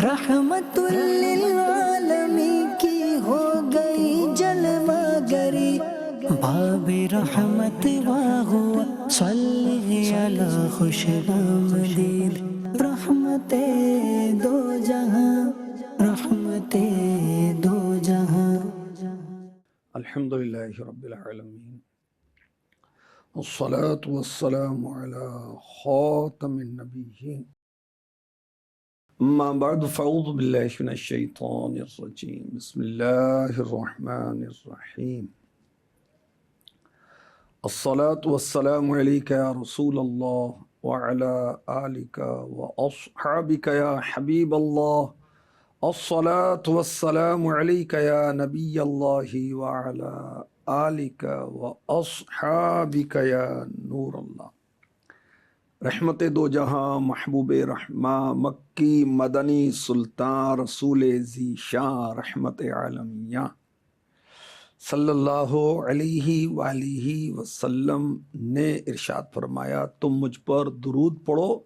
رحمت للعالمین کی ہو گئی جلوہ گری، باب رحمت واہوا صلی علی خوش آمدید، رحمت دو جہاں، رحمت دو جہاں۔ الحمدللہ رب العالمین، والصلاة والسلام على خاتم النبیین، اما بعد فاعوذ باللہ من الشیطان الرجیم، بسم اللہ الرحمن الرحیم۔ الصلاة والسلام علیک یا رسول اللہ وعلى آلک واصحابک یا حبیب اللہ، الصلاة والسلام علیک یا نبی اللہ وعلى آلک واصحابک یا نور اللہ۔ رحمت دو جہاں، محبوب رحمہ، مکی مدنی سلطان، رسول ذی شان، رحمت عالمیہ صلی اللہ علیہ وآلہ وسلم نے ارشاد فرمایا، تم مجھ پر درود پڑھو،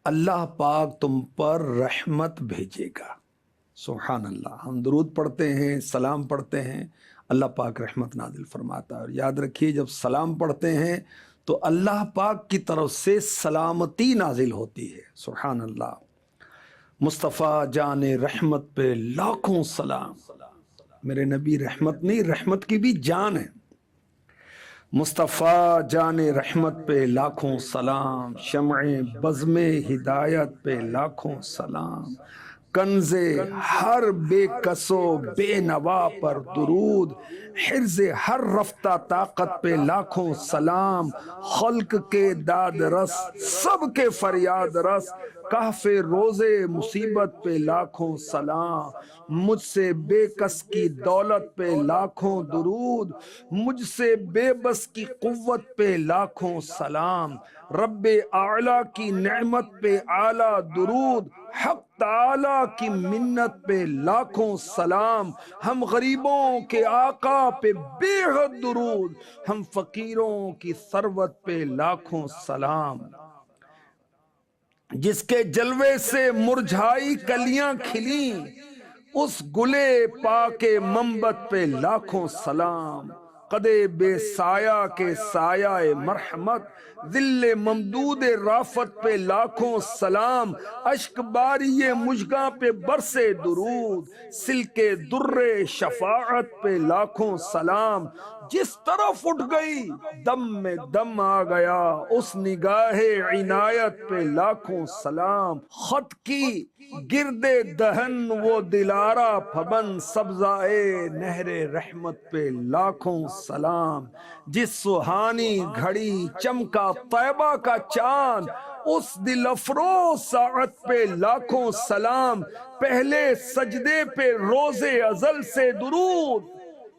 اللہ پاک تم پر رحمت بھیجے گا۔ سبحان اللہ، ہم درود پڑھتے ہیں، سلام پڑھتے ہیں، اللہ پاک رحمت نازل فرماتا ہے۔ اور یاد رکھیے، جب سلام پڑھتے ہیں تو اللہ پاک کی طرف سے سلامتی نازل ہوتی ہے۔ سبحان اللہ۔ مصطفیٰ جان رحمت پہ لاکھوں سلام۔ میرے نبی رحمت نہیں، رحمت کی بھی جان ہے۔ مصطفیٰ جان رحمت پہ لاکھوں سلام، شمع بزم ہدایت پہ لاکھوں سلام، کنز ہر بے کس و بے نوا پر درود، حرز ہر رفتہ طاقت پہ لاکھوں سلام، خلق کے داد رس سب کے فریاد رس، کہف روز مصیبت پہ لاکھوں سلام، مجھ سے بے کس کی دولت پہ لاکھوں درود، مجھ سے بے بس کی قوت پہ لاکھوں سلام، رب اعلیٰ کی نعمت پہ اعلیٰ درود، حق تعالیٰ کی منت پہ لاکھوں سلام، ہم غریبوں کے آقا پہ بے حد درود، ہم فقیروں کی ثروت پہ لاکھوں سلام، جس کے جلوے سے مرجھائی کلیاں کھلیں، اس گلے پاک منبت پہ لاکھوں سلام، قدے بے سایہ کے سایہ مرحمت، ذل ممدود رافت پہ لاکھوں سلام، اشک باری مژگاں پہ برسے درود، سلک در شفاعت پہ لاکھوں سلام، جس طرف اٹھ گئی دم میں دم آ گیا، اس نگاہ عنایت پہ لاکھوں سلام، خط کی گرد دہن وہ دلارا پھبن، سبزائے نہر رحمت پہ لاکھوں سلام، جس سہانی گھڑی چمکا طیبہ کا چاند، اس دل افروز ساعت پہ لاکھوں سلام، پہلے سجدے پہ روز ازل سے درود،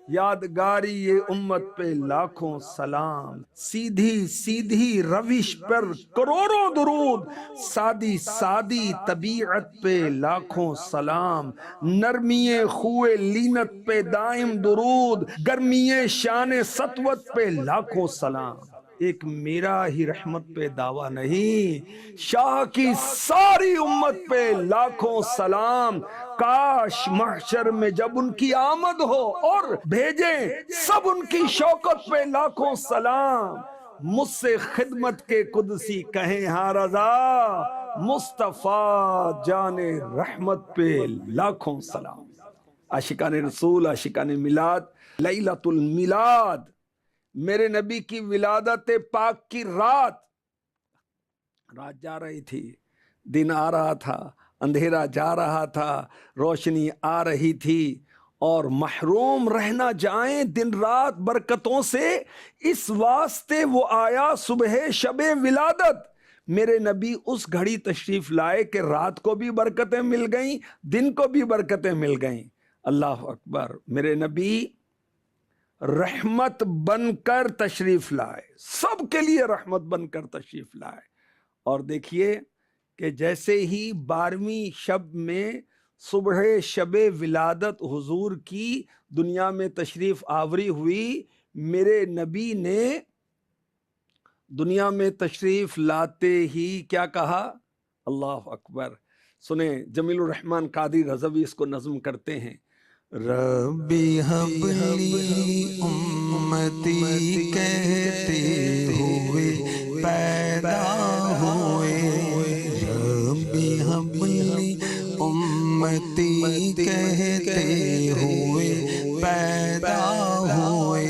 یادگاری یہ امت پہ لاکھوں سلام، سیدھی سیدھی روش پر کروڑوں درود، سادی سادی طبیعت پہ لاکھوں سلام، نرمی خوئے لینت پہ دائم درود، گرمی شان سطوت پہ لاکھوں سلام۔ ایک میرا ہی رحمت پہ دعویٰ نہیں، شاہ کی ساری امت پہ لاکھوں سلام، کاش محشر میں جب ان کی آمد ہو اور بھیجیں سب ان کی شوکت پہ لاکھوں سلام، مجھ سے خدمت کے قدسی کہیں ہاں رضا، مصطفیٰ جان رحمت پہ لاکھوں سلام۔ عاشقان رسول، عاشقان میلاد، لیلۃ المیلاد، میرے نبی کی ولادت پاک کی رات جا رہی تھی، دن آ رہا تھا، اندھیرا جا رہا تھا، روشنی آ رہی تھی، اور محروم رہنا جائیں دن رات برکتوں سے، اس واسطے وہ آیا صبح شب ولادت۔ میرے نبی اس گھڑی تشریف لائے کہ رات کو بھی برکتیں مل گئیں، دن کو بھی برکتیں مل گئیں۔ اللہ اکبر۔ میرے نبی رحمت بن کر تشریف لائے، سب کے لیے رحمت بن کر تشریف لائے۔ اور دیکھیے کہ جیسے ہی 12ویں شب میں صبح شب ولادت حضور کی دنیا میں تشریف آوری ہوئی، میرے نبی نے دنیا میں تشریف لاتے ہی کیا کہا؟ اللہ اکبر، سنیں جمیل الرحمن قادری رضوی اس کو نظم کرتے ہیں. ربی حبلی امتی کہتے ہوئے پیدا ہوئے، ربی حبلی امتی کہتے ہوئے پیدا ہوئے،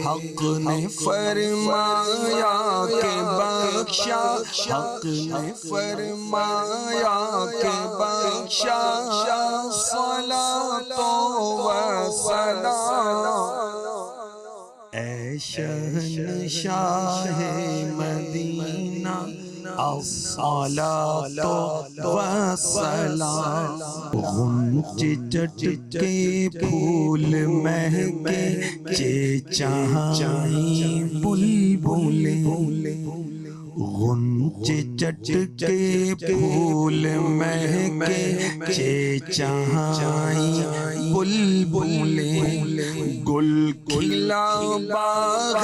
حق نے فرمایا کہ بخشا، حق نے فرمایا کہ بخشا، صلاۃ و سلام اے شہنشاہ مدینہ، الصلاۃ و سلام. غنچے چٹ کے پھول مہکے چہچہائیں بلبلیں، غنچے چٹ کے پھول مہکے چہچہائیں بلبلیں، گل کھلا باغ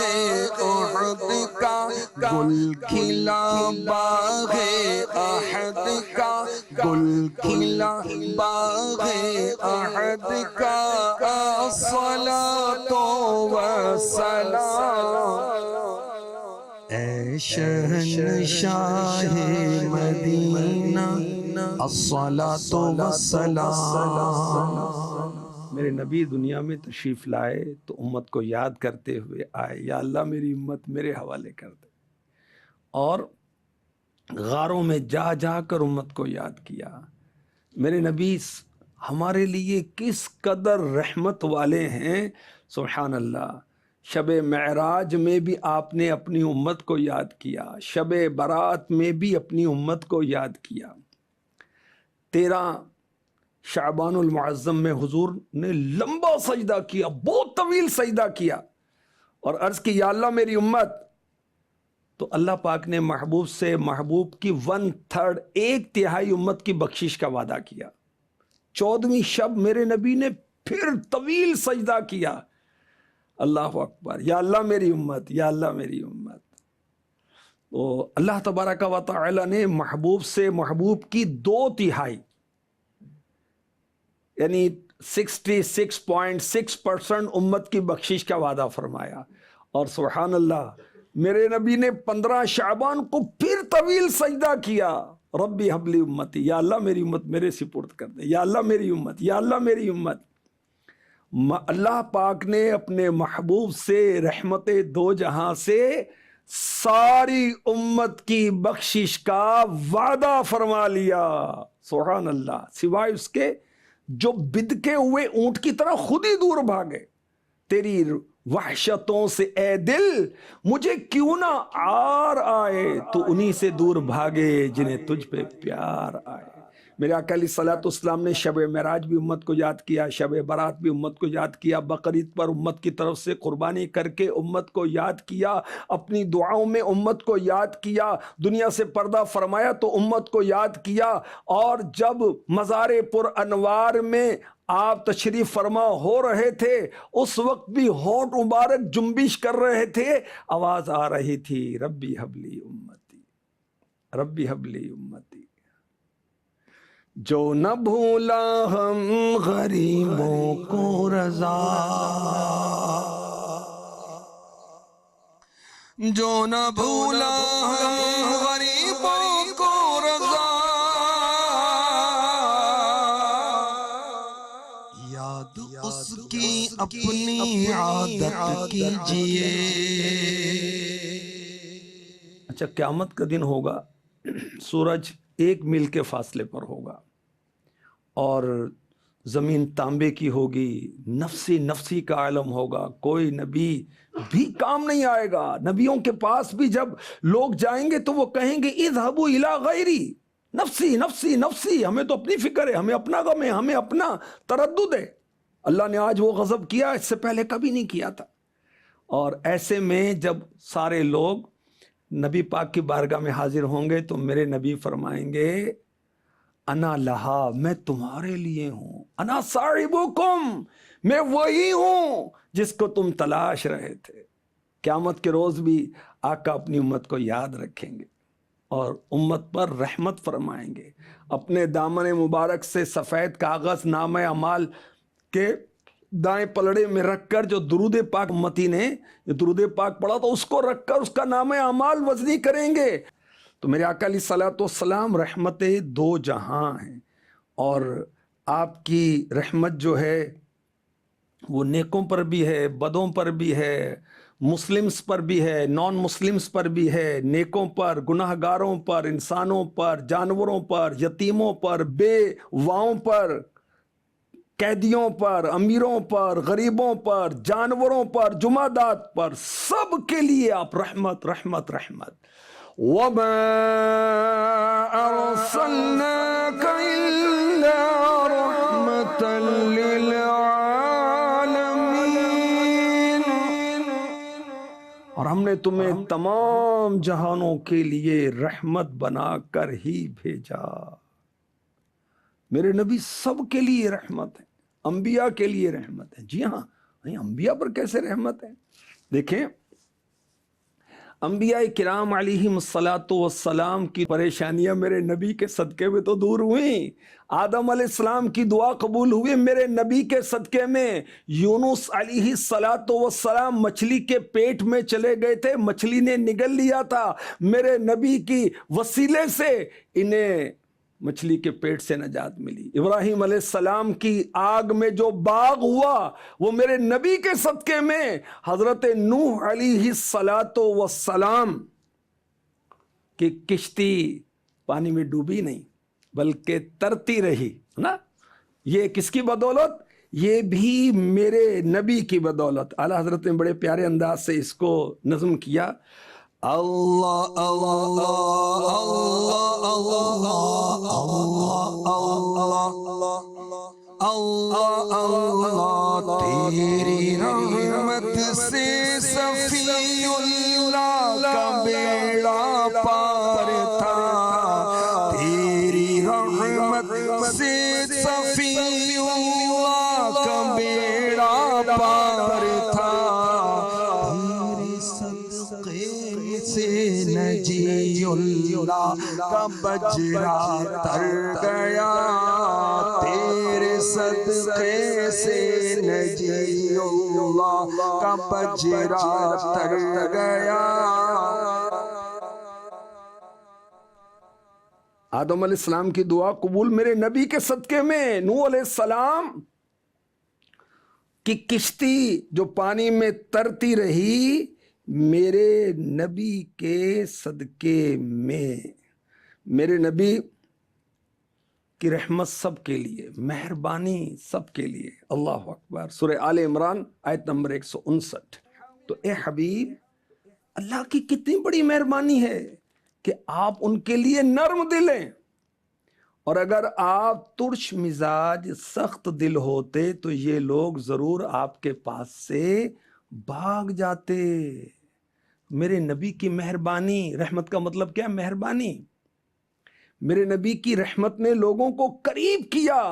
احد کا، گل کھلا باغ احد کا، گل کھلا باغ احد کا، الصلاۃ و سلام اے شہنشاہ مدینہ، الصلاۃ و سلام. میرے نبی دنیا میں تشریف لائے تو امت کو یاد کرتے ہوئے آئے، یا اللہ میری امت میرے حوالے کر دے، اور غاروں میں جا جا کر امت کو یاد کیا. میرے نبی ہمارے لیے کس قدر رحمت والے ہیں، سبحان اللہ. شب معراج میں بھی آپ نے اپنی امت کو یاد کیا، شب برات میں بھی اپنی امت کو یاد کیا. 13 شعبان المعظم میں حضور نے لمبا سجدہ کیا، بہت طویل سجدہ کیا، اور عرض کی یا اللہ میری امت. تو اللہ پاک نے محبوب سے محبوب کی 1/3 ایک تہائی امت کی بخشش کا وعدہ کیا. 14ویں شب میرے نبی نے پھر طویل سجدہ کیا. اللہ اکبر، یا اللہ میری امت، یا اللہ میری امت. تو اللہ تبارک و تعالی نے محبوب سے محبوب کی 2/3 یعنی 66.6% امت کی بخشش کا وعدہ فرمایا. اور سبحان اللہ میرے نبی نے 15 شعبان کو پھر طویل سجدہ کیا. ربی حبلی امتی، یا اللہ میری امت میرے سپرد کر دے، یا اللہ میری امت، یا اللہ میری امت. اللہ پاک نے اپنے محبوب سے رحمت دو جہاں سے ساری امت کی بخشش کا وعدہ فرما لیا. سبحان اللہ، سوائے اس کے جو بدکے ہوئے اونٹ کی طرح خود ہی دور بھاگے. تیری وحشتوں سے اے دل مجھے کیوں نہ عار آئے، تو انہی سے دور بھاگے جنہیں تجھ پہ پیار آئے. میرے آقا علیہ الصلوۃ والسلام نے شب معراج بھی امت کو یاد کیا، شب برات بھی امت کو یاد کیا، بقرعید پر امت کی طرف سے قربانی کر کے امت کو یاد کیا، اپنی دعاؤں میں امت کو یاد کیا، دنیا سے پردہ فرمایا تو امت کو یاد کیا. اور جب مزار پر انوار میں آپ تشریف فرما ہو رہے تھے اس وقت بھی ہونٹ مبارک جنبش کر رہے تھے، آواز آ رہی تھی ربی حبلی امتی، ربی حبلی امتی. جو نہ بھولا ہم غریبوں کو رضا، جو نہ بھولا ہم غریبوں کو رضا، یاد اس کی اپنی عادت کیجئے. اچھا قیامت کا دن ہوگا، سورج 1 میل کے فاصلے پر ہوگا اور زمین تانبے کی ہوگی، نفسی نفسی کا عالم ہوگا، کوئی نبی بھی کام نہیں آئے گا. نبیوں کے پاس بھی جب لوگ جائیں گے تو وہ کہیں گے اذهبوا الی غیری، نفسی نفسی نفسی، ہمیں تو اپنی فکر ہے، ہمیں اپنا غم ہے، ہمیں اپنا تردد ہے. اللہ نے آج وہ غضب کیا، اس سے پہلے کبھی نہیں کیا تھا. اور ایسے میں جب سارے لوگ نبی پاک کی بارگاہ میں حاضر ہوں گے تو میرے نبی فرمائیں گے انا لہا، میں تمہارے لیے ہوں، انا صاحبکم، میں وہی ہوں جس کو تم تلاش رہے تھے. قیامت کے روز بھی آقا اپنی امت کو یاد رکھیں گے. اور امت پر رحمت فرمائیں گے. اپنے دامن مبارک سے سفید کاغذ نامہ اعمال کے دائیں پلڑے میں رکھ کر جو درود پاک امتی نے جو درود پاک پڑھا تو اس کو رکھ کر اس کا نامہ اعمال وزنی کریں گے. تو میرے آقا علیہ الصلوۃ والسلام رحمت دو جہاں ہیں، اور آپ کی رحمت جو ہے وہ نیکوں پر بھی ہے، بدوں پر بھی ہے، مسلمز پر بھی ہے، نان مسلمز پر بھی ہے، نیکوں پر، گناہ گاروں پر، انسانوں پر، جانوروں پر، یتیموں پر، بے واؤں پر، قیدیوں پر، امیروں پر، غریبوں پر، جانوروں پر، جمادات پر، سب کے لیے آپ رحمت رحمت رحمت. وَمَا أَرْسَلْنَاكَ إِلَّا رَحْمَةً لِلْعَالَمِينَ. اور ہم نے تمہیں تمام جہانوں کے لیے رحمت بنا کر ہی بھیجا. میرے نبی سب کے لیے رحمت ہے، انبیاء کے لیے رحمت ہے. جی ہاں، انبیاء پر کیسے رحمت ہے؟ دیکھیں، انبیاء کرام علیہم الصلاۃ والسلام کی پریشانیاں میرے نبی کے صدقے میں تو دور ہوئیں. آدم علیہ السلام کی دعا قبول ہوئی میرے نبی کے صدقے میں. یونس علیہ الصلاۃ والسلام مچھلی کے پیٹ میں چلے گئے تھے، مچھلی نے نگل لیا تھا، میرے نبی کی وسیلے سے انہیں مچھلی کے پیٹ سے نجات ملی. ابراہیم علیہ السلام کی آگ میں جو باغ ہوا وہ میرے نبی کے صدقے میں. حضرت نوح علیہ الصلاۃ والسلام کی کشتی پانی میں ڈوبی نہیں بلکہ ترتی رہی نا. یہ کس کی بدولت؟ یہ بھی میرے نبی کی بدولت. اعلیٰ حضرت نے بڑے پیارے انداز سے اس کو نظم کیا. اللہ اللہ اللہ اللہ اللہ اللہ تیری رحمت سے صفی اللہ کا بیڑا پار تھا. تیری رحمت سے صفی اللہ کا بیڑا پار تھا. تیرے صدقے سے نجی اللہ کا بجرا تر گیا. تیرے صدقے سے نجی اللہ کا بجرا تر گیا. آدم علیہ السلام کی دعا قبول میرے نبی کے صدقے میں. نوح علیہ السلام کی کشتی جو پانی میں ترتی رہی میرے نبی کے صدقے میں. میرے نبی کی رحمت سب کے لیے، مہربانی سب کے لیے. اللہ اکبر. سورہ آل عمران آیت نمبر 159. تو اے حبیب، اللہ کی کتنی بڑی مہربانی ہے کہ آپ ان کے لیے نرم دل ہیں. اور اگر آپ ترش مزاج سخت دل ہوتے تو یہ لوگ ضرور آپ کے پاس سے بھاگ جاتے. میرے نبی کی مہربانی، رحمت کا مطلب کیا ہے؟ مہربانی. میرے نبی کی رحمت نے لوگوں کو قریب کیا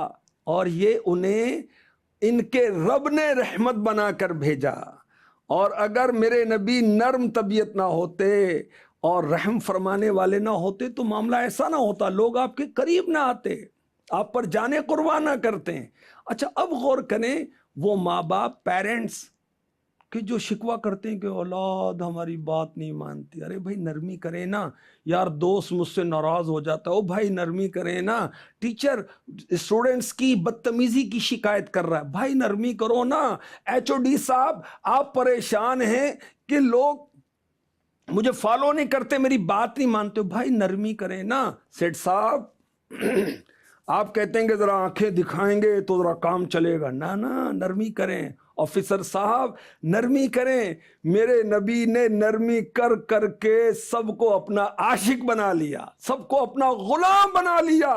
اور یہ انہیں ان کے رب نے رحمت بنا کر بھیجا. اور اگر میرے نبی نرم طبیعت نہ ہوتے اور رحم فرمانے والے نہ ہوتے تو معاملہ ایسا نہ ہوتا، لوگ آپ کے قریب نہ آتے، آپ پر جانے قربان نہ کرتے. اچھا، اب غور کریں، وہ ماں باپ، پیرنٹس کہ جو شکوہ کرتے ہیں کہ اولاد ہماری بات نہیں مانتی. ارے بھائی نرمی کرے نا یار. دوست مجھ سے ناراض ہو جاتا ہے، او بھائی نرمی کرے نا. ٹیچر اسٹوڈنٹس کی بدتمیزی کی شکایت کر رہا ہے، بھائی نرمی کرو نا. ایچ او ڈی صاحب آپ پریشان ہیں کہ لوگ مجھے فالو نہیں کرتے، میری بات نہیں مانتے، بھائی نرمی کرے نا. سیٹ صاحب آپ کہتے ہیں کہ ذرا آنکھیں دکھائیں گے تو ذرا کام چلے گا. نا نرمی کریں. آفیسر صاحب نرمی کریں. میرے نبی نے نرمی کر کر کے سب کو اپنا عاشق بنا لیا، سب کو اپنا غلام بنا لیا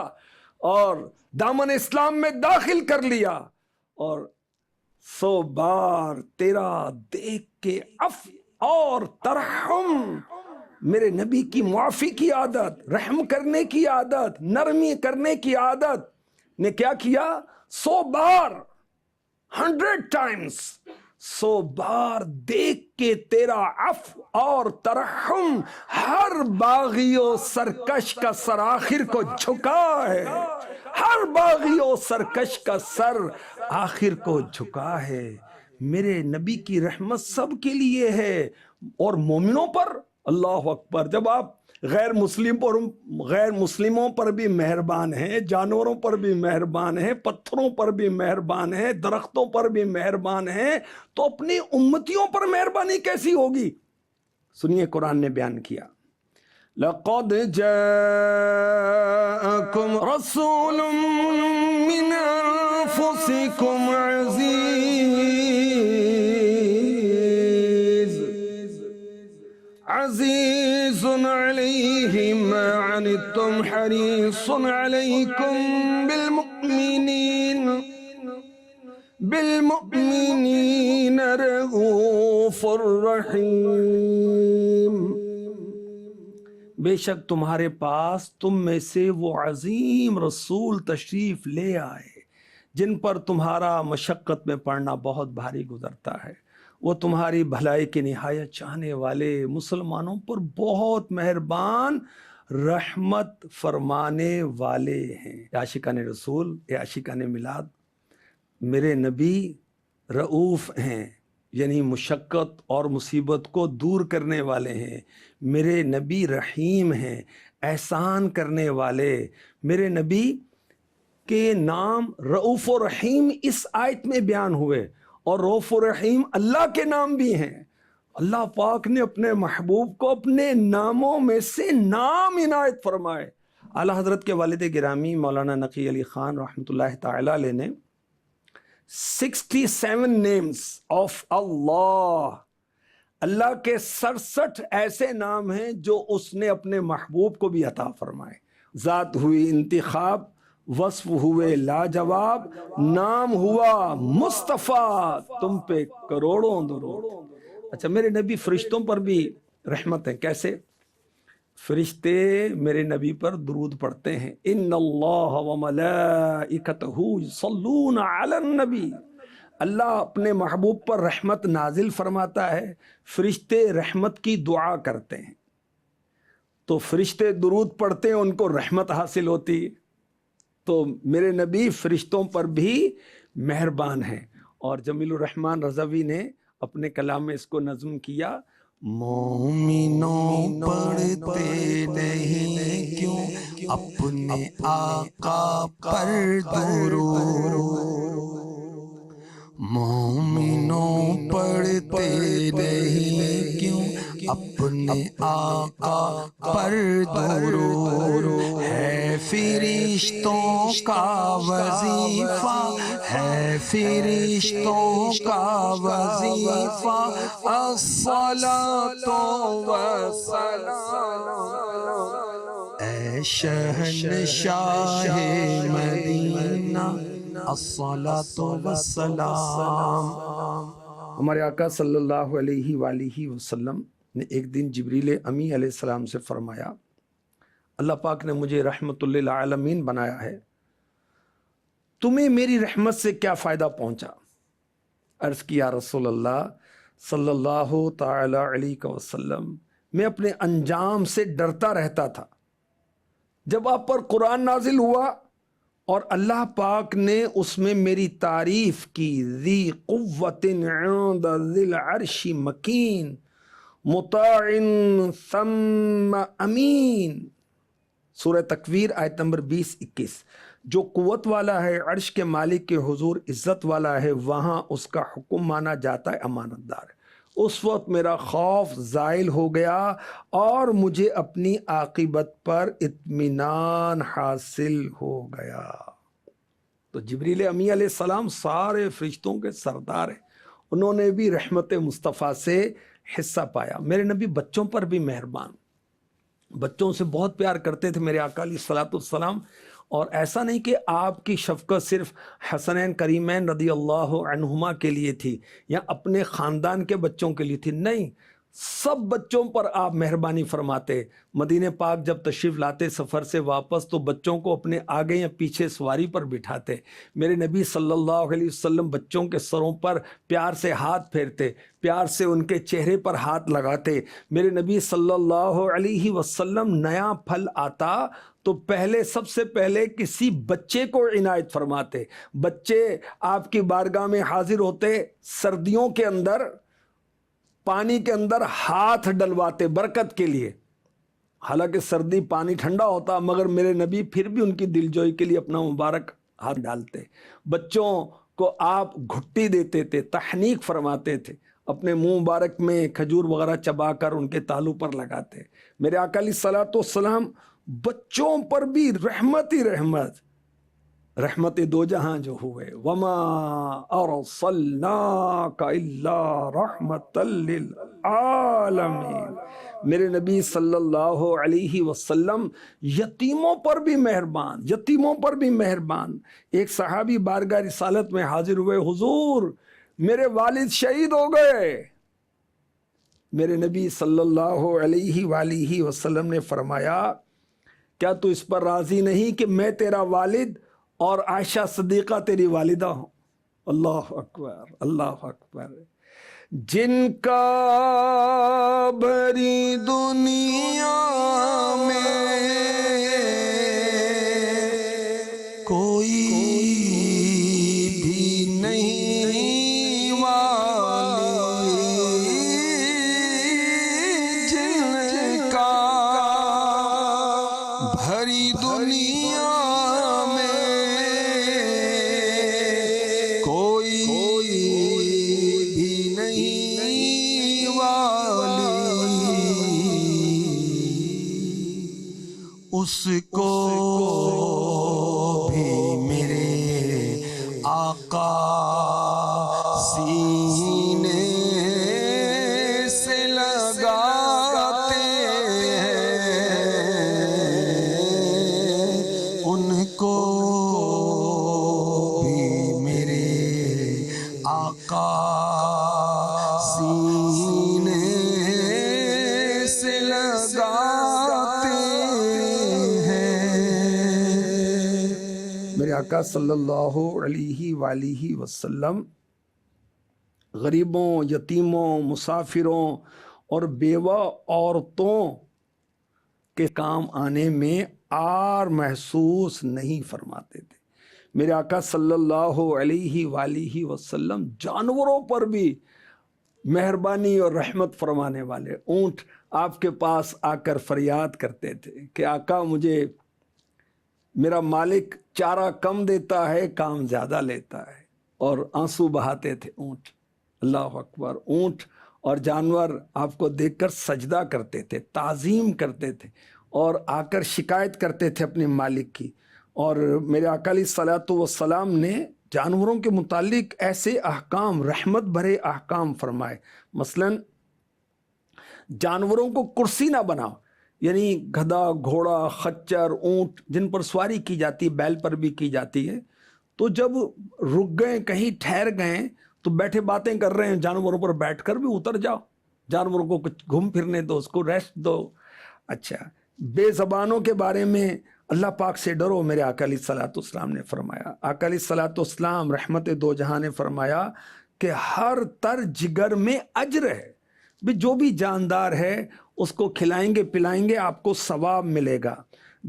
اور دامن اسلام میں داخل کر لیا. اور 100 بار تیرا دیکھ کے عفو اور ترحم. میرے نبی کی معافی کی عادت، رحم کرنے کی عادت، نرمی کرنے کی عادت نے کیا کیا؟ 100 بار 100 times سو بار دیکھ کے تیرا عفو اور ترحم ہر باغی و سرکش کا سر آخر کو جھکا ہے، ہر باغی و سرکش کا سر آخر کو جھکا ہے۔ میرے نبی کی رحمت سب کے لیے ہے، اور مومنوں پر اللہ اکبر، جب آپ غیر مسلموں پر بھی مہربان ہیں، جانوروں پر بھی مہربان ہیں، پتھروں پر بھی مہربان ہیں، درختوں پر بھی مہربان ہیں، تو اپنی امتیوں پر مہربانی کیسی ہوگی؟ سنیے قرآن نے بیان کیا، لَقَدْ جَاءَكُمْ رَسُولٌ مِّنْ أَنفُسِكُمْ عزيز عليه ما عنتم حريص عليكم بالمؤمنين رؤوف رحيم۔ بے شک تمہارے پاس تم میں سے وہ عظیم رسول تشریف لے آئے جن پر تمہارا مشقت میں پڑنا بہت بھاری گزرتا ہے، وہ تمہاری بھلائی کی نہایت چاہنے والے، مسلمانوں پر بہت مہربان، رحمت فرمانے والے ہیں۔ عاشقان رسول، عاشقان میلاد، میرے نبی رؤوف ہیں، یعنی مشقت اور مصیبت کو دور کرنے والے ہیں۔ میرے نبی رحیم ہیں، احسان کرنے والے۔ میرے نبی کے نام رؤوف و رحیم اس آیت میں بیان ہوئے، اور رؤوف و رحیم اللہ کے نام بھی ہیں۔ اللہ پاک نے اپنے محبوب کو اپنے ناموں میں سے نام عنایت فرمائے۔ اعلیٰ حضرت کے والد گرامی مولانا نقی علی خان رحمۃ اللہ تعالی علیہ نے 67 نیمز آف اللہ کے 67 ایسے نام ہیں جو اس نے اپنے محبوب کو بھی عطا فرمائے۔ ذات ہوئی انتخاب، وصف ہوئے لاجواب، نام ہوا مصطفیٰ، تم پہ کروڑوں درود۔ اچھا، میرے نبی فرشتوں پر بھی رحمت ہے۔ کیسے؟ فرشتے میرے نبی پر درود پڑھتے ہیں۔ ان اللہ وملائکتہ یصلون علی النبی، اللہ اپنے محبوب پر رحمت نازل فرماتا ہے، فرشتے رحمت کی دعا کرتے ہیں، تو فرشتے درود پڑھتے ہیں، ان کو رحمت حاصل ہوتی۔ تو میرے نبی فرشتوں پر بھی مہربان ہیں۔ اور جمیل الرحمن رضوی نے اپنے کلام میں اس کو نظم کیا، مومنوں پڑھتے نہیں کیوں اپنے آقا پر درود، مومنوں پڑھتے نہیں کیوں اپنے آقا پر درود، ہے فرشتوں کا وظیفہ، ہے فرشتوں کا وظیفہ، الصلاۃ والسلام، اے شہنشاہ مدینہ، الصلاۃ والسلام۔ ہمارے آقا صلی اللہ علیہ وآلہ وسلم نے ایک دن جبریل امی علیہ السلام سے فرمایا، اللہ پاک نے مجھے رحمت للعالمین بنایا ہے، تمہیں میری رحمت سے کیا فائدہ پہنچا؟ عرض کیا رسول اللہ صلی اللہ تعالی علیہ وسلم، میں اپنے انجام سے ڈرتا رہتا تھا۔ جب آپ پر قرآن نازل ہوا اور اللہ پاک نے اس میں میری تعریف کی، ذی قوت عند ذی العرش مکین مطاع ثم امین، سورہ تکویر آیت نمبر 20-21، جو قوت والا ہے، عرش کے مالک کے حضور عزت والا ہے، وہاں اس کا حکم مانا جاتا ہے، امانت دار ہے۔ اس وقت میرا خوف زائل ہو گیا اور مجھے اپنی عاقبت پر اطمینان حاصل ہو گیا۔ تو جبریل امی علیہ السلام سارے فرشتوں کے سردار ہیں، انہوں نے بھی رحمت مصطفیٰ سے حصہ پایا۔ میرے نبی بچوں پر بھی مہربان، بچوں سے بہت پیار کرتے تھے میرے آقا علیہ الصلوۃ والسلام۔ اور ایسا نہیں کہ آپ کی شفقت صرف حسنین کریمین رضی اللہ عنہما کے لیے تھی یا اپنے خاندان کے بچوں کے لیے تھی، نہیں، سب بچوں پر آپ مہربانی فرماتے. مدینہ پاک جب تشریف لاتے سفر سے واپس تو بچوں کو اپنے آگے یا پیچھے سواری پر بٹھاتے. میرے نبی صلی اللہ علیہ وسلم بچوں کے سروں پر پیار سے ہاتھ پھیرتے, پیار سے ان کے چہرے پر ہاتھ لگاتے. میرے نبی صلی اللہ علیہ وسلم نیا پھل آتا تو پہلے سب سے پہلے کسی بچے کو عنایت فرماتے. بچے آپ کی بارگاہ میں حاضر ہوتے, سردیوں کے اندر پانی کے اندر ہاتھ ڈلواتے برکت کے لیے. حالانکہ سردی پانی ٹھنڈا ہوتا مگر میرے نبی پھر بھی ان کی دلجوئی کے لیے اپنا مبارک ہاتھ ڈالتے. بچوں کو آپ گھٹی دیتے تھے, تحنیک فرماتے تھے, اپنے منہ مبارک میں کھجور وغیرہ چبا کر ان کے تالو پر لگاتے. میرے آقا علیہ الصلوۃ والسلام بچوں پر بھی رحمت ہی رحمت دو جہاں جو ہوئے. وما ارسلناک الا رحمت للعالمین. میرے نبی صلی اللہ علیہ وسلم یتیموں پر بھی مہربان. ایک صحابی بارگاہ رسالت میں حاضر ہوئے, حضور میرے والد شہید ہو گئے. میرے نبی صلی اللہ علیہ وآلہ وسلم نے فرمایا کیا تو اس پر راضی نہیں کہ میں تیرا والد اور عائشہ صدیقہ تیری والدہ ہوں؟ اللہ اکبر, اللہ اکبر. جن کا بھری دنیا میں کوئی بھی نہیں والی, جن کا بھری دنیا اس کو بھی میرے آقا سینے سے لگاتے ہیں, ان کو بھی میرے آقا سینے سے لگاتے. میرے آقا صلی اللہ علیہ وآلہ وسلم غریبوں, یتیموں, مسافروں اور بیوہ عورتوں کے کام آنے میں عار محسوس نہیں فرماتے تھے. میرے آقا صلی اللہ علیہ وآلہ وسلم جانوروں پر بھی مہربانی اور رحمت فرمانے والے. اونٹ آپ کے پاس آ کر فریاد کرتے تھے کہ آقا مجھے میرا مالک چارہ کم دیتا ہے, کام زیادہ لیتا ہے, اور آنسو بہاتے تھے اونٹ. اللہ اکبر. اونٹ اور جانور آپ کو دیکھ کر سجدہ کرتے تھے, تعظیم کرتے تھے اور آ کر شکایت کرتے تھے اپنے مالک کی. اور میرے آقا علیہ الصلوۃ والسلام نے جانوروں کے متعلق ایسے احکام, رحمت بھرے احکام فرمائے. مثلاً جانوروں کو کرسی نہ بناؤ, یعنی گدھا, گھوڑا, خچر, اونٹ جن پر سواری کی جاتی ہے, بیل پر بھی کی جاتی ہے, تو جب رک گئے, کہیں ٹھہر گئے تو بیٹھے باتیں کر رہے ہیں, جانوروں پر بیٹھ کر بھی اتر جاؤ, جانوروں کو کچھ گھوم پھرنے دو, اس کو ریسٹ دو. اچھا, بے زبانوں کے بارے میں اللہ پاک سے ڈرو. میرے آقا علیہ الصلوۃ والسلام نے فرمایا, آقا علیہ الصلوۃ والسلام رحمت دو جہاں نے فرمایا کہ ہر تر جگر میں اجر ہے. جو بھی جاندار ہے اس کو کھلائیں گے پلائیں گے, آپ کو ثواب ملے گا.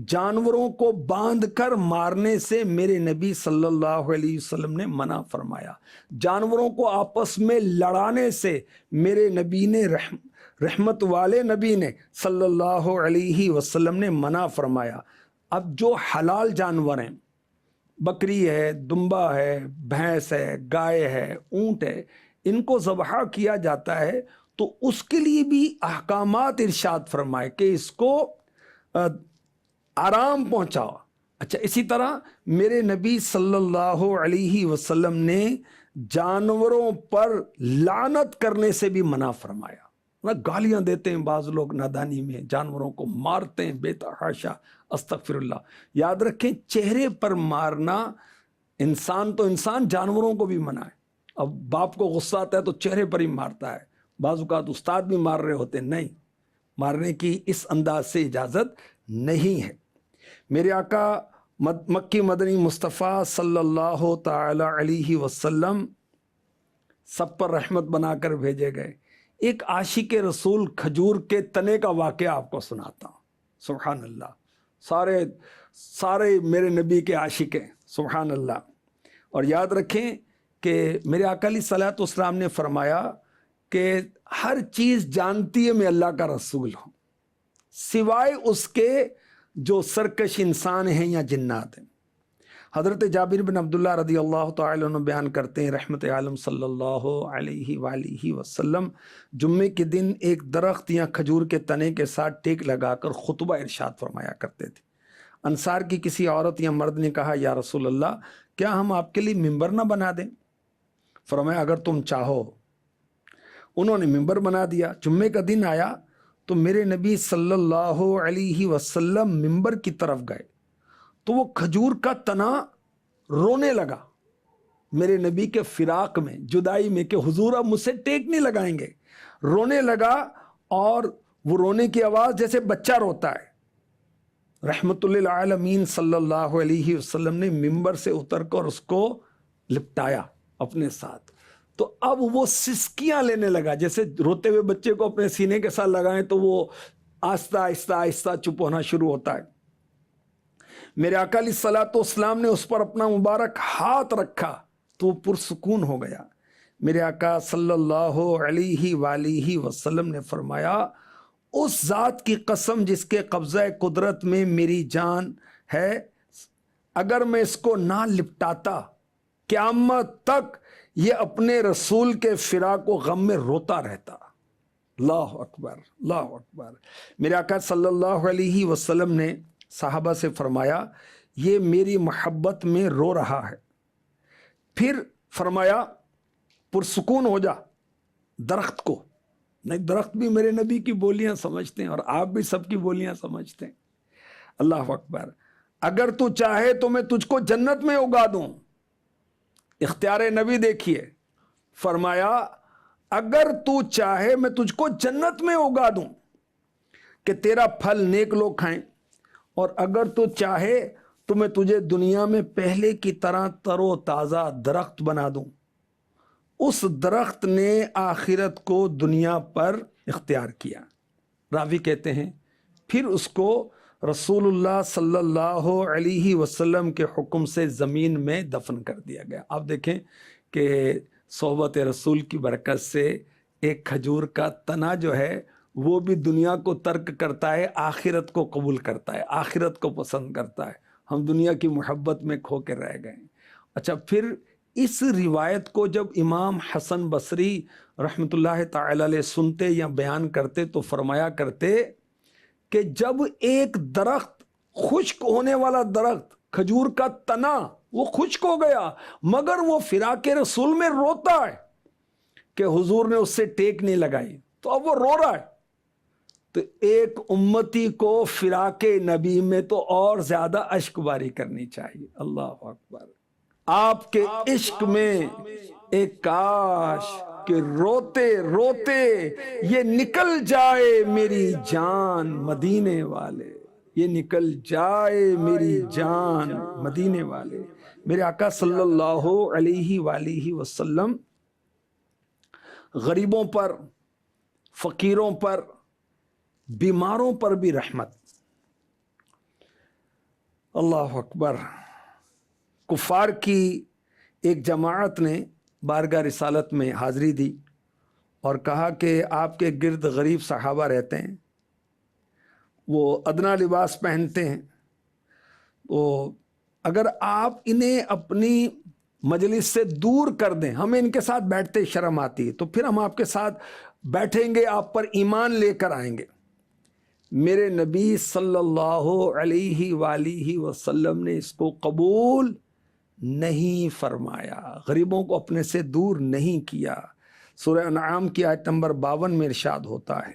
جانوروں کو باندھ کر مارنے سے میرے نبی صلی اللہ علیہ وسلم نے منع فرمایا. جانوروں کو آپس میں لڑانے سے میرے نبی نے رحمت والے نبی نے صلی اللہ علیہ وسلم نے منع فرمایا. اب جو حلال جانور ہیں, بکری ہے, دمبا ہے, بھینس ہے, گائے ہے, اونٹ ہے, ان کو ذبح کیا جاتا ہے تو اس کے لیے بھی احکامات ارشاد فرمائے کہ اس کو آرام پہنچاؤ. اچھا, اسی طرح میرے نبی صلی اللہ علیہ وسلم نے جانوروں پر لعنت کرنے سے بھی منع فرمایا. گالیاں دیتے ہیں بعض لوگ نادانی میں, جانوروں کو مارتے ہیں بے تحاشا, استغفر اللہ. یاد رکھیں, چہرے پر مارنا انسان تو انسان, جانوروں کو بھی منع ہے. اب باپ کو غصہ آتا ہے تو چہرے پر ہی مارتا ہے, بعض اوقات استاد بھی مار رہے ہوتے، نہیں، مارنے کی اس انداز سے اجازت نہیں ہے۔ میرے آقا مکی مدنی مصطفیٰ صلی اللہ تعالی علیہ وسلم سب پر رحمت بنا کر بھیجے گئے۔ ایک عاشق رسول کھجور کے تنے کا واقعہ آپ کو سناتا ہوں۔ سبحان اللہ، سارے میرے نبی کے عاشق ہیں، سبحان اللہ۔ اور یاد رکھیں کہ میرے آقا علیہ الصلوۃ والسلام نے فرمایا کہ ہر چیز جانتی ہے میں اللہ کا رسول ہوں، سوائے اس کے جو سرکش انسان ہیں یا جنات ہیں۔ حضرت جابر بن عبداللہ رضی اللہ تعالی عنہ بیان کرتے ہیں، رحمت عالم صلی اللہ علیہ وآلہ وسلم جمعے کے دن ایک درخت یا کھجور کے تنے کے ساتھ ٹیک لگا کر خطبہ ارشاد فرمایا کرتے تھے۔ انصار کی کسی عورت یا مرد نے کہا، یا رسول اللہ، کیا ہم آپ کے لیے ممبر نہ بنا دیں؟ فرمایا، اگر تم چاہو۔ انہوں نے ممبر بنا دیا۔ جمعے کا دن آیا تو میرے نبی صلی اللہ علیہ وسلم ممبر کی طرف گئے تو وہ کھجور کا تنا رونے لگا، میرے نبی کے فراق میں، جدائی میں، کہ حضور اب مجھ سے ٹیک نہیں لگائیں گے۔ رونے لگا، اور وہ رونے کی آواز جیسے بچہ روتا ہے۔ رحمت للعالمین صلی اللہ علیہ وسلم نے ممبر سے اتر کر اس کو لپٹایا اپنے ساتھ، تو اب وہ سسکیاں لینے لگا، جیسے روتے ہوئے بچے کو اپنے سینے کے ساتھ لگائیں تو وہ آہستہ آہستہ آہستہ چپ ہونا شروع ہوتا ہے۔ میرے آقا علیہ الصلوۃ والسلام نے اس پر اپنا مبارک ہاتھ رکھا تو وہ پرسکون ہو گیا۔ میرے آقا صلی اللہ علیہ وآلہ وسلم نے فرمایا، اس ذات کی قسم جس کے قبضہ قدرت میں میری جان ہے، اگر میں اس کو نہ لپٹاتا قیامت تک یہ اپنے رسول کے فراق و غم میں روتا رہتا۔ اللہ اکبر، اللہ اکبر۔ میرے آقا صلی اللہ علیہ وسلم نے صحابہ سے فرمایا، یہ میری محبت میں رو رہا ہے۔ پھر فرمایا، پرسکون ہو جا درخت کو۔ نہیں، درخت بھی میرے نبی کی بولیاں سمجھتے ہیں، اور آپ بھی سب کی بولیاں سمجھتے ہیں۔ اللہ اکبر۔ اگر تو چاہے تو میں تجھ کو جنت میں اگا دوں۔ اختیار نبی دیکھیے، فرمایا اگر تو چاہے میں تجھ کو جنت میں اگا دوں کہ تیرا پھل نیک لوگ کھائیں، اور اگر تو چاہے تو میں تجھے دنیا میں پہلے کی طرح تر و تازہ درخت بنا دوں۔ اس درخت نے آخرت کو دنیا پر اختیار کیا۔ راوی کہتے ہیں پھر اس کو رسول اللہ صلی اللہ علیہ وسلم کے حکم سے زمین میں دفن کر دیا گیا۔ آپ دیکھیں کہ صحبت رسول کی برکت سے ایک کھجور کا تنا جو ہے وہ بھی دنیا کو ترک کرتا ہے، آخرت کو قبول کرتا ہے، آخرت کو پسند کرتا ہے۔ ہم دنیا کی محبت میں کھو کے رہ گئے۔ اچھا، پھر اس روایت کو جب امام حسن بصری رحمۃ اللہ تعالی علیہ سنتے یا بیان کرتے تو فرمایا کرتے کہ جب ایک درخت، خشک ہونے والا درخت، کھجور کا تنا وہ خشک ہو گیا، مگر وہ فراق رسول میں روتا ہے کہ حضور نے اس سے ٹیک نہیں لگائی، تو اب وہ رو رہا ہے۔ تو ایک امتی کو فراق نبی میں تو اور زیادہ اشک باری کرنی چاہیے۔ اللہ اکبر۔ آپ کے عشق میں ایک کاش کہ روتے روتے یہ نکل جائے میری جان مدینے والے، یہ نکل جائے میری جان مدینے والے۔ میرے آقا صلی اللہ علیہ وآلہ وسلم غریبوں پر، فقیروں پر، بیماروں پر بھی رحمت۔ اللہ اکبر۔ کفار کی ایک جماعت نے بارگاہ رسالت میں حاضری دی اور کہا کہ آپ کے گرد غریب صحابہ رہتے ہیں، وہ ادنا لباس پہنتے ہیں، تو اگر آپ انہیں اپنی مجلس سے دور کر دیں، ہمیں ان کے ساتھ بیٹھتے شرم آتی ہے، تو پھر ہم آپ کے ساتھ بیٹھیں گے، آپ پر ایمان لے کر آئیں گے۔ میرے نبی صلی اللہ علیہ وآلہ وسلم نے اس کو قبول نہیں فرمایا، غریبوں کو اپنے سے دور نہیں کیا۔ سورہ انعام کی آیت نمبر 52 میں ارشاد ہوتا ہے،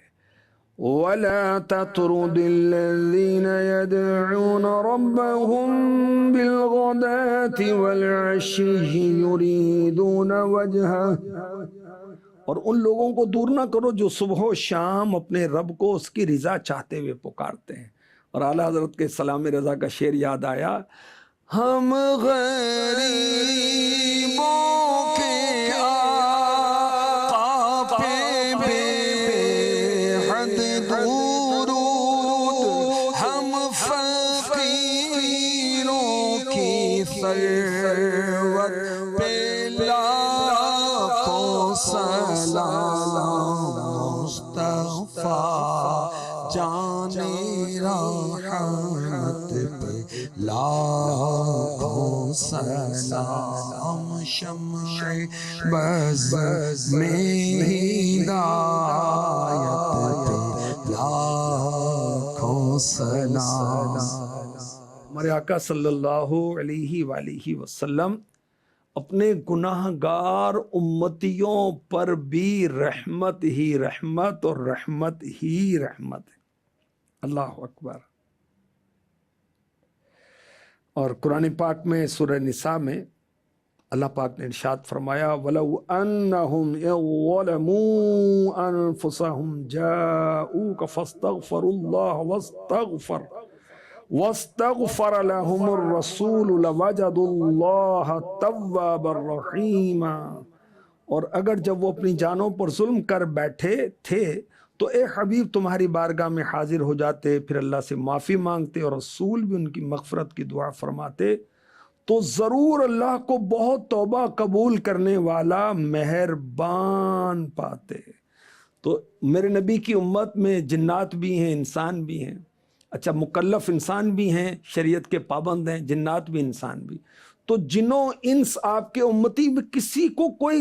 وَلَا تَطْرُدِ الَّذِينَ يَدْعُونَ رَبَّهُمْ بِالْغَدَاةِ وَالْعَشِيِّ يُرِيدُونَ وَجْهَهُ اور ان لوگوں کو دور نہ کرو جو صبح و شام اپنے رب کو اس کی رضا چاہتے ہوئے پکارتے ہیں۔ اور اعلیٰ حضرت کے سلام رضا کا شعر یاد آیا، ہم غریبوں کے آقا پہ بے حد درود، ہم فقیروں کی ثروت پہ لاکھوں سلام، مصطفیٰ جان رحمت پہ لاکھوں سلام، شمع بز میں ہدایت پہ لاکھوں سلام۔ ہمارے آقا صلی اللہ علیہ وآلہ وسلم اپنے گناہ گار امتیوں پر بھی رحمت ہی رحمت اور رحمت ہی رحمت ہے۔ اللہ اکبر۔ اور قرآن پاک میں سورہ نساء میں اللہ پاک نے ارشاد فرمایا، وَلَوْ أَنَّهُمْ يَظْلِمُونَ أَنفُسَهُمْ جَاءُوكَ فَاسْتَغْفَرُوا اللَّهَ وَاسْتَغْفَرَ لَهُمُ الرَّسُولُ لَوَجَدُوا اللَّهَ تَوَّابًا رَحِيمًا۔ اور اگر جب وہ اپنی جانوں پر ظلم کر بیٹھے تھے تو اے حبیب تمہاری بارگاہ میں حاضر ہو جاتے، پھر اللہ سے معافی مانگتے اور رسول بھی ان کی مغفرت کی دعا فرماتے، تو ضرور اللہ کو بہت توبہ قبول کرنے والا مہربان پاتے۔ تو میرے نبی کی امت میں جنات بھی ہیں، انسان بھی ہیں، اچھا مکلف انسان بھی ہیں، شریعت کے پابند ہیں، جنات بھی انسان بھی۔ تو جنوں انس آپ کے امتی میں کسی کو کوئی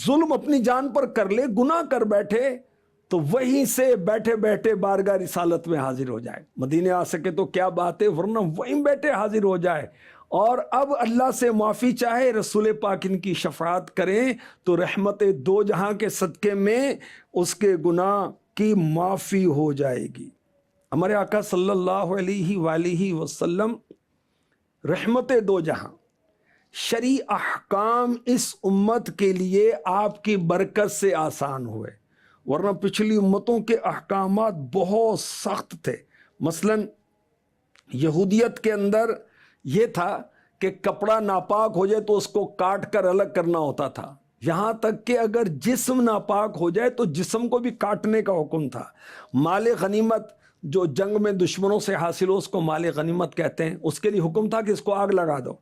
ظلم اپنی جان پر کر لے، گناہ کر بیٹھے، تو وہیں سے بیٹھے بیٹھے بارگاہ رسالت میں حاضر ہو جائے۔ مدینے آ سکے تو کیا بات ہے، ورنہ وہیں بیٹھے حاضر ہو جائے اور اب اللہ سے معافی چاہے، رسول پاک ان کی شفاعت کریں تو رحمت دو جہاں کے صدقے میں اس کے گناہ کی معافی ہو جائے گی۔ ہمارے آقا صلی اللہ علیہ وآلہ وسلم رحمت دو جہاں، شرعی احکام اس امت کے لیے آپ کی برکت سے آسان ہوئے، ورنہ پچھلی امتوں کے احکامات بہت سخت تھے۔ مثلا یہودیت کے اندر یہ تھا کہ کپڑا ناپاک ہو جائے تو اس کو کاٹ کر الگ کرنا ہوتا تھا، یہاں تک کہ اگر جسم ناپاک ہو جائے تو جسم کو بھی کاٹنے کا حکم تھا۔ مال غنیمت جو جنگ میں دشمنوں سے حاصل ہو اس کو مال غنیمت کہتے ہیں، اس کے لیے حکم تھا کہ اس کو آگ لگا دو۔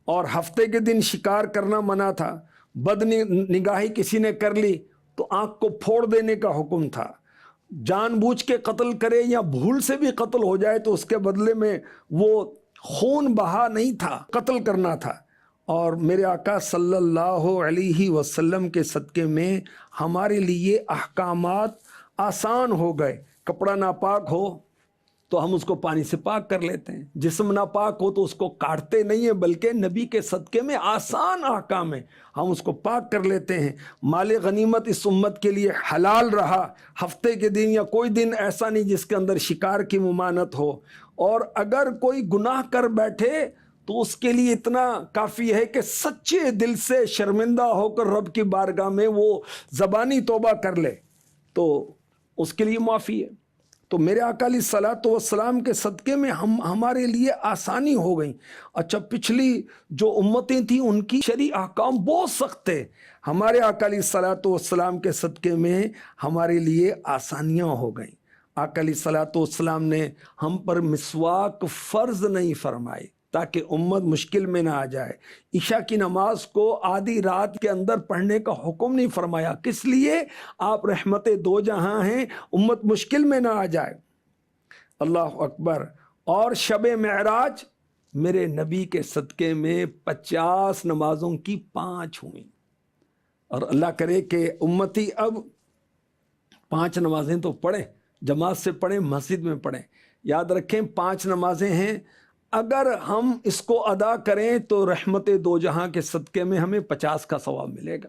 اور ہفتے کے دن شکار کرنا منع تھا، بد نگاہی کسی نے کر لی تو آنکھ کو پھوڑ دینے کا حکم تھا، جان بوجھ کے قتل کرے یا بھول سے بھی قتل ہو جائے تو اس کے بدلے میں وہ خون بہا نہیں تھا، قتل کرنا تھا۔ اور میرے آقا صلی اللہ علیہ وسلم کے صدقے میں ہمارے لیے احکامات آسان ہو گئے۔ کپڑا ناپاک ہو تو ہم اس کو پانی سے پاک کر لیتے ہیں، جسم ناپاک ہو تو اس کو کاٹتے نہیں ہیں، بلکہ نبی کے صدقے میں آسان احکام ہیں، ہم اس کو پاک کر لیتے ہیں۔ مال غنیمت اس امت کے لیے حلال رہا، ہفتے کے دن یا کوئی دن ایسا نہیں جس کے اندر شکار کی ممانعت ہو۔ اور اگر کوئی گناہ کر بیٹھے تو اس کے لیے اتنا کافی ہے کہ سچے دل سے شرمندہ ہو کر رب کی بارگاہ میں وہ زبانی توبہ کر لے تو اس کے لیے معافی ہے۔ تو میرے آقا علیہ الصلوۃ والسلام کے صدقے میں ہمارے لیے آسانی ہو گئی۔ اچھا پچھلی جو امتیں تھیں ان کی شرعی احکام بہت سخت تھے، ہمارے آقا علیہ الصلوۃ والسلام کے صدقے میں ہمارے لیے آسانیاں ہو گئیں۔ آقا علیہ الصلوۃ والسلام نے ہم پر مسواک فرض نہیں فرمائی تاکہ امت مشکل میں نہ آ جائے، عشاء کی نماز کو آدھی رات کے اندر پڑھنے کا حکم نہیں فرمایا، کس لیے؟ آپ رحمت دو جہاں ہیں، امت مشکل میں نہ آ جائے۔ اللہ اکبر۔ اور شب معراج میرے نبی کے صدقے میں 50 نمازوں کی 5 ہوئیں، اور اللہ کرے کہ امتی اب 5 نمازیں تو پڑھیں، جماعت سے پڑھیں، مسجد میں پڑھیں۔ یاد رکھیں 5 نمازیں ہیں، اگر ہم اس کو ادا کریں تو رحمت دو جہاں کے صدقے میں ہمیں 50 کا ثواب ملے گا۔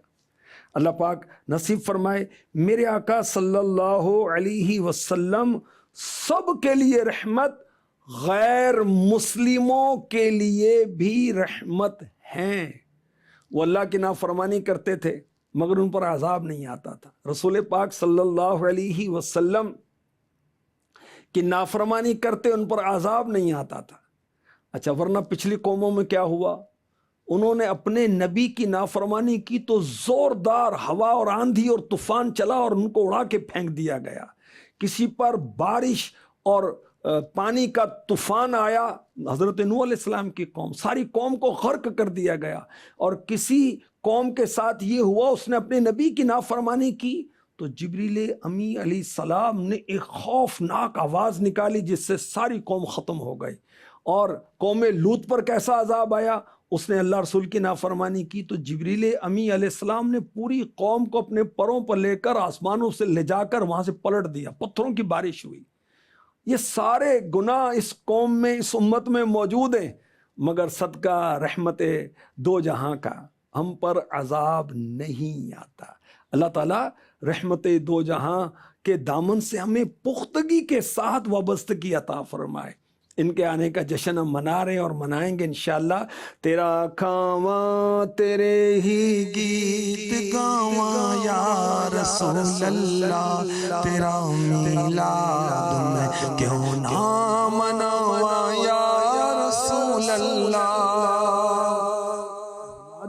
اللہ پاک نصیب فرمائے۔ میرے آقا صلی اللہ علیہ وسلم سب کے لیے رحمت، غیر مسلموں کے لیے بھی رحمت ہیں۔ وہ اللہ کی نافرمانی کرتے تھے، مگر ان پر عذاب نہیں آتا تھا۔ رسول پاک صلی اللہ علیہ وسلم کی نافرمانی کرتے ان پر عذاب نہیں آتا تھا۔ اچھا، ورنہ پچھلی قوموں میں کیا ہوا؟ انہوں نے اپنے نبی کی نافرمانی کی تو زوردار ہوا اور آندھی اور طوفان چلا اور ان کو اڑا کے پھینک دیا گیا۔ کسی پر بارش اور پانی کا طوفان آیا، حضرت نوح علیہ السلام کی قوم، ساری قوم کو غرق کر دیا گیا۔ اور کسی قوم کے ساتھ یہ ہوا، اس نے اپنے نبی کی نافرمانی کی تو جبریل امی علیہ السلام نے ایک خوفناک آواز نکالی جس سے ساری قوم ختم ہو گئی۔ اور قوم لوط پر کیسا عذاب آیا؟ اس نے اللہ رسول کی نافرمانی کی تو جبریل امی علیہ السلام نے پوری قوم کو اپنے پروں پر لے کر آسمانوں سے لے جا کر وہاں سے پلٹ دیا، پتھروں کی بارش ہوئی۔ یہ سارے گناہ اس قوم میں، اس امت میں موجود ہیں، مگر صدقہ رحمت دو جہاں کا ہم پر عذاب نہیں آتا۔ اللہ تعالیٰ رحمت دو جہاں کے دامن سے ہمیں پختگی کے ساتھ وابستگی عطا فرمائے۔ ان کے آنے کا جشن ہم منا رہے ہیں اور منائیں گے انشاءاللہ۔ تیرا کھاواں تیرے ہی گیت گاواں یا رسول اللہ، تیرا میلاد میں کیوں نہ مناواں یا رسول اللہ۔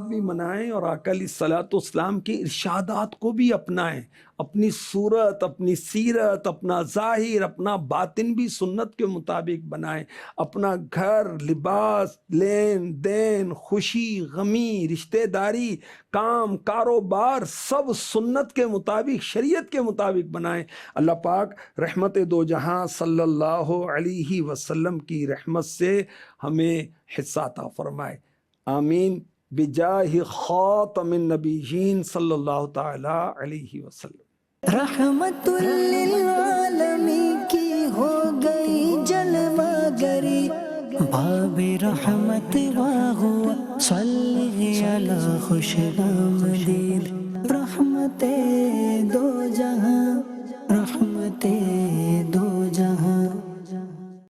بھی منائیں اور آقا علیہ الصلوۃ والسلام کے ارشادات کو بھی اپنائیں، اپنی صورت، اپنی سیرت، اپنا ظاہر، اپنا باطن بھی سنت کے مطابق بنائیں۔ اپنا گھر، لباس، لین دین، خوشی غمی، رشتہ داری، کام کاروبار سب سنت کے مطابق، شریعت کے مطابق بنائیں۔ اللہ پاک رحمت دو جہاں صلی اللہ علیہ وسلم کی رحمت سے ہمیں حصہ عطا فرمائے، آمین، بجاہ خاتم النبیین صلی اللہ تعالی علیہ وسلم۔ رحمت للعالمین کی ہو گئی جلوہ گری، باب رحمت واہو صلی علی خوش آمدید، رحمت دو جہاں، رحمت دو